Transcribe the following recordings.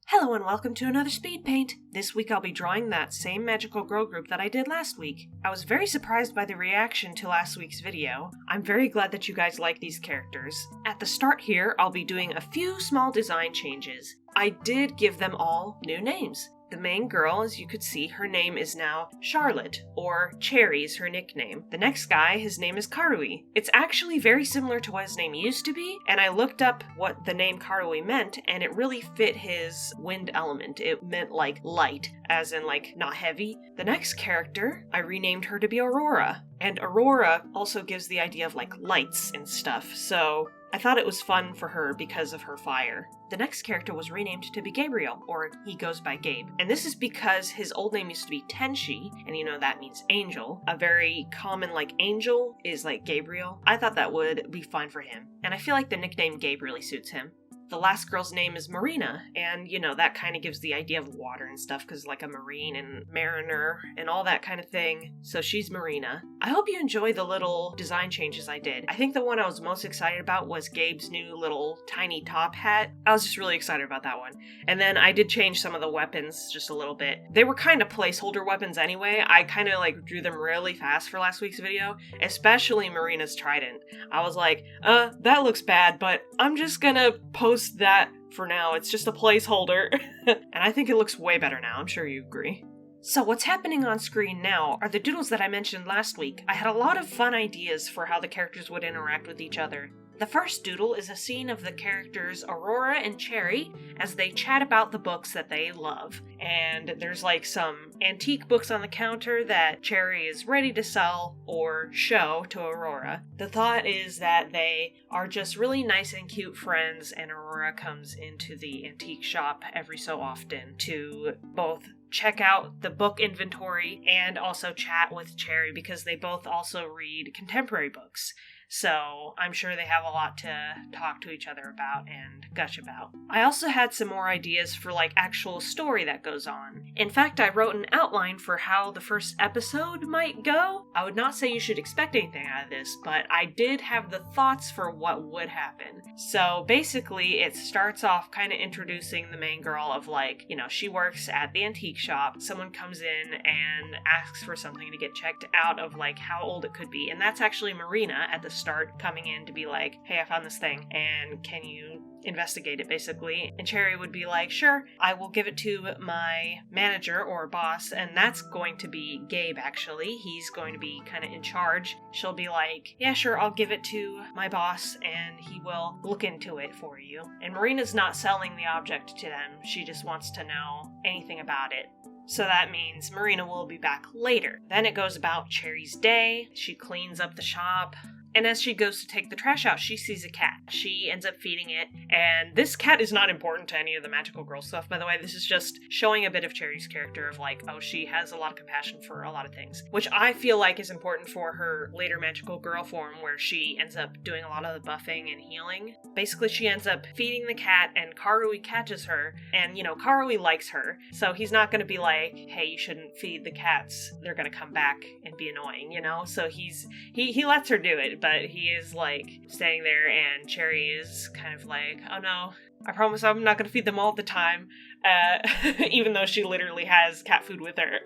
Hello and welcome to another Speed Paint. This week I'll be drawing that same magical girl group that I did last week. I was very surprised by the reaction to last week's video. I'm very glad that you guys like these characters. At the start here, I'll be doing a few small design changes. I did give them all new names. The main girl, as you could see, her name is now Charlotte, or Cherry is her nickname. The next guy, his name is Karui. It's actually very similar to what his name used to be, and I looked up what the name Karui meant, and it really fit his wind element. It meant like light, as in like not heavy. The next character, I renamed her to be Aurora, and Aurora also gives the idea of like lights and stuff, so I thought it was fun for her because of her fire. The next character was renamed to be Gabriel, or he goes by Gabe. And this is because his old name used to be Tenshi, and you know that means angel. A very common like angel is like Gabriel. I thought that would be fine for him. And I feel like the nickname Gabe really suits him. The last girl's name is Marina, and you know, that kind of gives the idea of water and stuff, because like a marine and mariner and all that kind of thing. So she's Marina. I hope you enjoy the little design changes I did. I think the one I was most excited about was Gabe's new little tiny top hat. I was just really excited about that one. And then I did change some of the weapons just a little bit. They were kind of placeholder weapons anyway. I kind of like drew them really fast for last week's video, especially Marina's trident. I was like, that looks bad, but I'm just gonna post that for now. It's just a placeholder. And I think it looks way better now. I'm sure you agree. So what's happening on screen now are the doodles that I mentioned last week. I had a lot of fun ideas for how the characters would interact with each other. The first doodle is a scene of the characters Aurora and Cherry as they chat about the books that they love. And there's like some antique books on the counter that Cherry is ready to sell or show to Aurora. The thought is that they are just really nice and cute friends, and Aurora comes into the antique shop every so often to both check out the book inventory and also chat with Cherry because they both also read contemporary books. So I'm sure they have a lot to talk to each other about and gush about. I also had some more ideas for like actual story that goes on. In fact, I wrote an outline for how the first episode might go. I would not say you should expect anything out of this, but I did have the thoughts for what would happen. So basically it starts off kind of introducing the main girl of like, you know, she works at the antique shop. Someone comes in and asks for something to get checked out of like how old it could be. And that's actually Marina at the start coming in to be like, hey, I found this thing and can you investigate it basically? And Cherry would be like, sure, I will give it to my manager or boss, and that's going to be Gabe actually. He's going to be kind of in charge. She'll be like, yeah, sure, I'll give it to my boss and he will look into it for you. And Marina's not selling the object to them. She just wants to know anything about it. So that means Marina will be back later. Then it goes about Cherry's day. She cleans up the shop. And as she goes to take the trash out, she sees a cat. She ends up feeding it, and this cat is not important to any of the magical girl stuff, by the way. This is just showing a bit of Cherry's character of like, oh, she has a lot of compassion for a lot of things, which I feel like is important for her later magical girl form, where she ends up doing a lot of the buffing and healing. Basically, she ends up feeding the cat, and Karui catches her, and, you know, Karui likes her, so he's not going to be like, hey, you shouldn't feed the cats. They're going to come back and be annoying, you know? So he lets her do it, but he is like standing there, and Cherry is kind of like, oh no, I promise I'm not going to feed them all the time, even though she literally has cat food with her.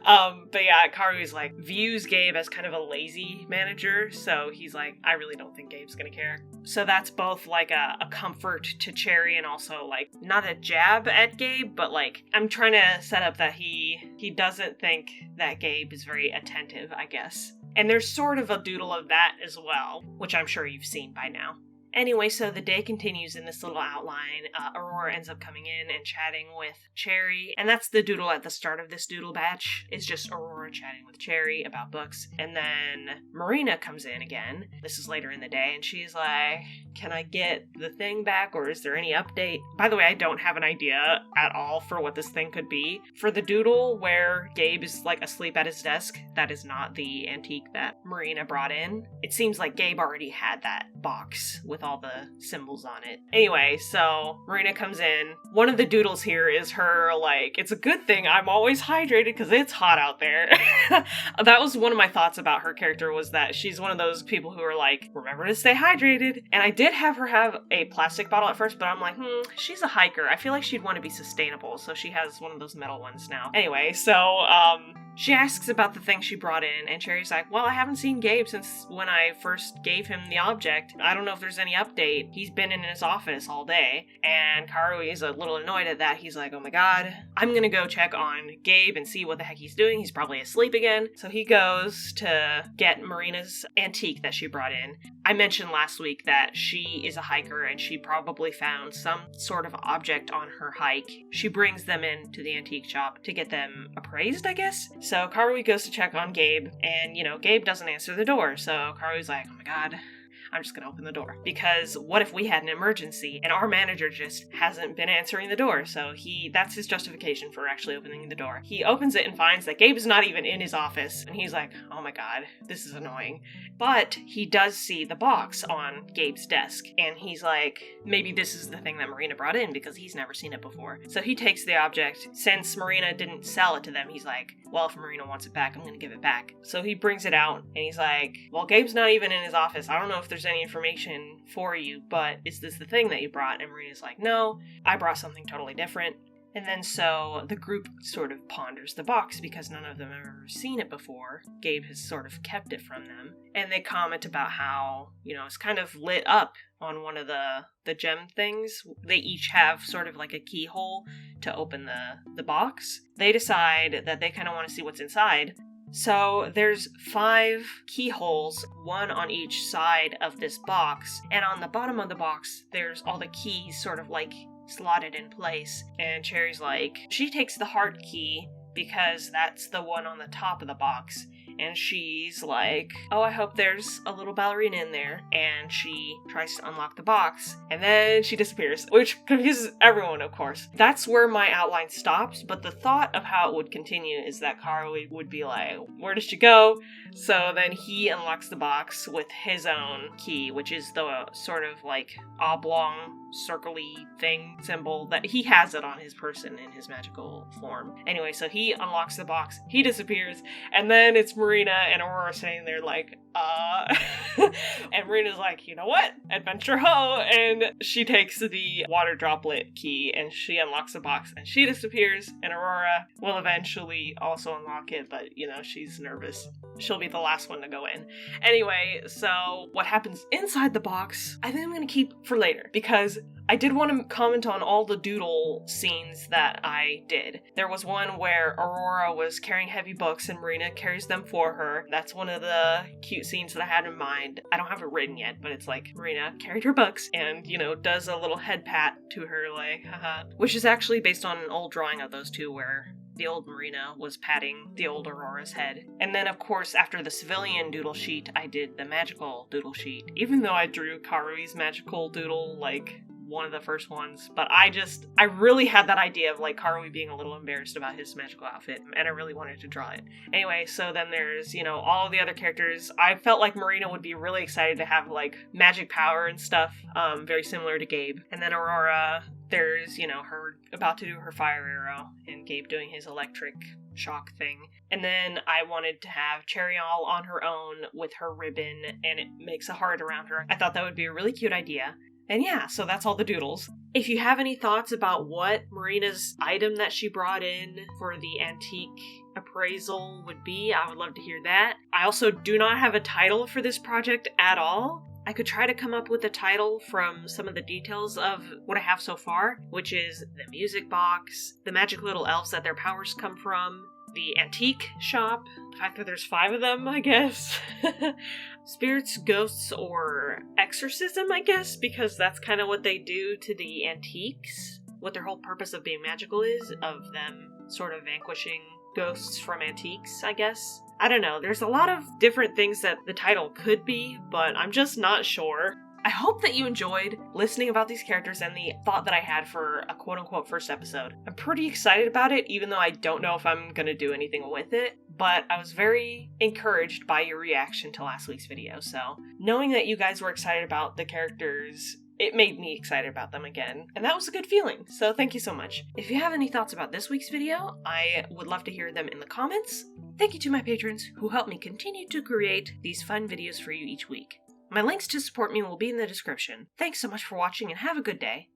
But yeah, Karui's like views Gabe as kind of a lazy manager, so he's like, I really don't think Gabe's going to care. So that's both like a comfort to Cherry and also like not a jab at Gabe, but like I'm trying to set up that he doesn't think that Gabe is very attentive, I guess. And there's sort of a doodle of that as well, which I'm sure you've seen by now. Anyway, so the day continues in this little outline. Aurora ends up coming in and chatting with Cherry, and that's the doodle at the start of this doodle batch. It's just Aurora chatting with Cherry about books, and then Marina comes in again. This is later in the day, and she's like, can I get the thing back, or is there any update? By the way, I don't have an idea at all for what this thing could be. For the doodle where Gabe is like asleep at his desk, that is not the antique that Marina brought in. It seems like Gabe already had that box with all the symbols on it. Anyway, so Marina comes in. One of the doodles here is her, like, it's a good thing I'm always hydrated because it's hot out there. That was one of my thoughts about her character, was that she's one of those people who are like, remember to stay hydrated. And I did have her have a plastic bottle at first, but I'm like, she's a hiker. I feel like she'd want to be sustainable, so she has one of those metal ones now. Anyway, so, she asks about the thing she brought in, and Cherry's like, well, I haven't seen Gabe since when I first gave him the object. I don't know if there's any update. He's been in his office all day. And Karui is a little annoyed at that. He's like, oh my god, I'm gonna go check on Gabe and see what the heck he's doing. He's probably asleep again. So he goes to get Marina's antique that she brought in. I mentioned last week that she is a hiker and she probably found some sort of object on her hike. She brings them in to the antique shop to get them appraised, I guess. So Karui goes to check on Gabe, and, Gabe doesn't answer the door. So Karui's like, oh my god, I'm just gonna open the door. Because what if we had an emergency and our manager just hasn't been answering the door? So that's his justification for actually opening the door. He opens it and finds that Gabe's not even in his office. And he's like, oh my god, this is annoying. But he does see the box on Gabe's desk. And he's like, maybe this is the thing that Marina brought in because he's never seen it before. So he takes the object. Since Marina didn't sell it to them, he's like, well, if Marina wants it back, I'm gonna give it back. So he brings it out and he's like, well, Gabe's not even in his office. I don't know if there's any information for you, but is this the thing that you brought? And Marina's like, no, I brought something totally different. And then so the group sort of ponders the box because none of them have ever seen it before. Gabe has sort of kept it from them. And they comment about how, it's kind of lit up on one of the gem things. They each have sort of like a keyhole to open the box. They decide that they kind of want to see what's inside. So there's 5 keyholes, one on each side of this box, and on the bottom of the box, there's all the keys sort of like slotted in place. And Cherry's like, she takes the heart key because that's the one on the top of the box. And she's like, oh, I hope there's a little ballerina in there. And she tries to unlock the box, and then she disappears, which confuses everyone, of course. That's where my outline stops, but the thought of how it would continue is that Karui would be like, where did she go? So then he unlocks the box with his own key, which is the sort of like oblong, circle-y thing symbol that he has it on his person in his magical form. Anyway, so he unlocks the box, he disappears, and then it's Marina and Aurora sitting there like, and Marina's like, you know what? Adventure ho! And she takes the water droplet key and she unlocks the box and she disappears, and Aurora will eventually also unlock it, but she's nervous. She'll be the last one to go in. Anyway, so what happens inside the box, I think I'm gonna keep for later, because I did want to comment on all the doodle scenes that I did. There was one where Aurora was carrying heavy books and Marina carries them for her. That's one of the cute scenes that I had in mind. I don't have it written yet, but it's like Marina carried her books and, does a little head pat to her like, haha. Which is actually based on an old drawing of those two where the old Marina was patting the old Aurora's head. And then, of course, after the civilian doodle sheet, I did the magical doodle sheet. Even though I drew Karui's magical doodle, like, one of the first ones, but I really had that idea of like Karui being a little embarrassed about his magical outfit, and I really wanted to draw it. Anyway, so then there's, all the other characters. I felt like Marina would be really excited to have like magic power and stuff, very similar to Gabe. And then Aurora, there's, her about to do her fire arrow, and Gabe doing his electric shock thing. And then I wanted to have Cherry all on her own with her ribbon, and it makes a heart around her. I thought that would be a really cute idea. And yeah, so that's all the doodles. If you have any thoughts about what Marina's item that she brought in for the antique appraisal would be, I would love to hear that. I also do not have a title for this project at all. I could try to come up with a title from some of the details of what I have so far, which is the music box, the magic little elves that their powers come from, the antique shop, the fact that there's 5 of them, I guess. Spirits, ghosts, or exorcism, I guess, because that's kind of what they do to the antiques. What their whole purpose of being magical is, of them sort of vanquishing ghosts from antiques, I guess. I don't know, there's a lot of different things that the title could be, but I'm just not sure. I hope that you enjoyed listening about these characters and the thought that I had for a quote-unquote first episode. I'm pretty excited about it, even though I don't know if I'm gonna do anything with it, but I was very encouraged by your reaction to last week's video, so knowing that you guys were excited about the characters, it made me excited about them again, and that was a good feeling, so thank you so much. If you have any thoughts about this week's video, I would love to hear them in the comments. Thank you to my patrons who help me continue to create these fun videos for you each week. My links to support me will be in the description. Thanks so much for watching and have a good day.